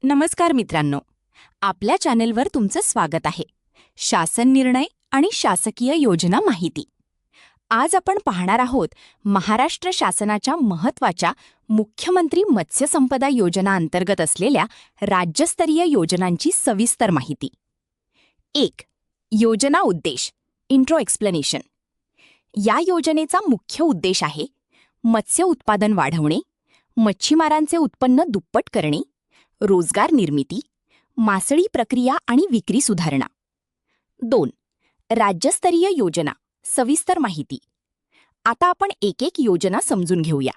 नमस्कार मित्रांनो, आपल्या चॅनेलवर तुमचं स्वागत आहे. शासन निर्णय आणि शासकीय योजना माहिती. आज आपण पाहणार आहोत महाराष्ट्र शासनाच्या महत्त्वाच्या मुख्यमंत्री मत्स्य संपदा योजना अंतर्गत असलेल्या राज्यस्तरीय योजनांची सविस्तर माहिती. 1. योजना उद्देश इंट्रो एक्सप्लेनेशन. या योजनेचा मुख्य उद्देश आहे मत्स्य उत्पादन वाढवणे, मच्छीमारांचे उत्पन्न दुप्पट करणे, रोजगार निर्मिती, मासळी प्रक्रिया आणि विक्री सुधारणा. 2. राज्यस्तरीय योजना सविस्तर माहिती. आता आपण एक एक योजना समजून घेऊया.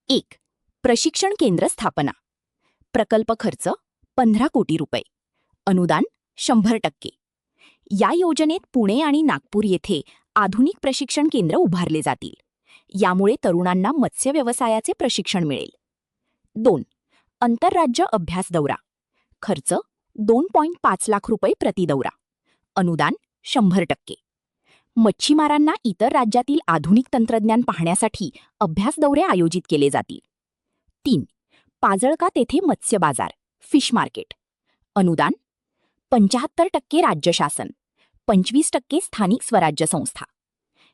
1. प्रशिक्षण केंद्र स्थापना. प्रकल्प खर्च 15 कोटी रुपये. अनुदान 100%. या योजनेत पुणे आणि नागपूर येथे आधुनिक प्रशिक्षण केंद्र उभारले जातील. यामुळे तरुणांना मत्स्य व्यवसायाचे प्रशिक्षण मिळेल. 2. आंतरराज्य अभ्यास दौरा. खर्च 2.5 लाख रुपये प्रति दौरा. अनुदान 100%. मच्छीमारांना इतर राज्यातील आधुनिक तंत्रज्ञान पाहण्यासाठी अभ्यास दौरे आयोजित केले जातील. 3. पाजळकात येथे मत्स्य बाजार फिश मार्केट. अनुदान 75% राज्य शासन, 25% स्थानिक स्वराज्य संस्था.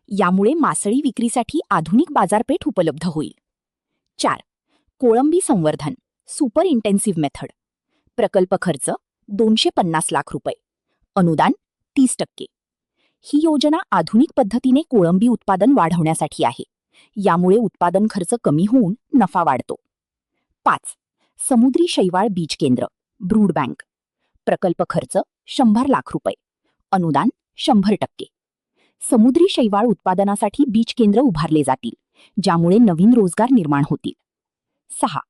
यामुळे मासळी विक्रीसाठी आधुनिक बाजारपेठ उपलब्ध होईल. 4. कोळंबी संवर्धन सुपर इंटेन्सिव्ह मेथड. प्रकल्प खर्च 250 लाख रुपये. अनुदान 30%. ही योजना आधुनिक पद्धतीने कोळंबी उत्पादन वाढवण्यासाठी आहे. यामुळे उत्पादन खर्च कमी होऊन नफा वाढतो. 5. समुद्री शैवाळ बीज केंद्र ब्रूड बँक. प्रकल्प खर्च 100 लाख रुपये. अनुदान 100%. समुद्री शैवाळ उत्पादनासाठी बीज केंद्र उभारले जातील, ज्यामुळे नवीन रोजगार निर्माण होतील. 6.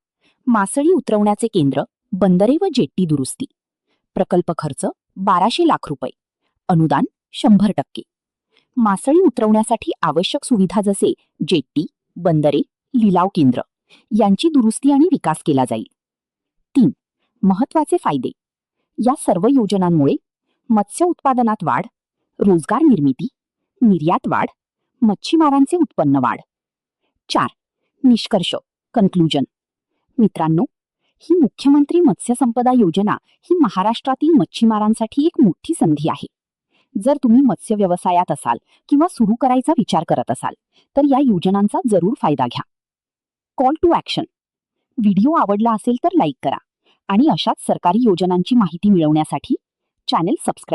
मासळी उतरवण्याचे केंद्र बंदरे व जेट्टी दुरुस्ती. प्रकल्प खर्च 1200 लाख रुपये. अनुदान 100%. मासळी उतरवण्यासाठी आवश्यक सुविधा जसे जेट्टी, बंदरे, लिलाव केंद्र यांची दुरुस्ती आणि विकास केला जाईल. 3. महत्त्वाचे फायदे. या सर्व योजनांमुळे मत्स्य उत्पादनात वाढ, रोजगार निर्मिती, निर्यात वाढ, मच्छीमारांचे उत्पन्न वाढ. 4. निष्कर्ष कन्क्लुजन. मित्रांनो, ही मुख्यमंत्री मत्स्य संपदा योजना ही महाराष्ट्रातील मच्छीमारांसाठी एक मोठी संधी आहे. जर तुम्ही मत्स्य व्यवसायात असाल किंवा सुरू करायचा विचार करत असाल तर या योजनांचा जरूर फायदा घ्या. Call to action. व्हिडिओ आवडला असेल तर लाईक करा आणि अशाच सरकारी योजनांची माहिती मिळवण्यासाठी चॅनेल सबस्क्राईब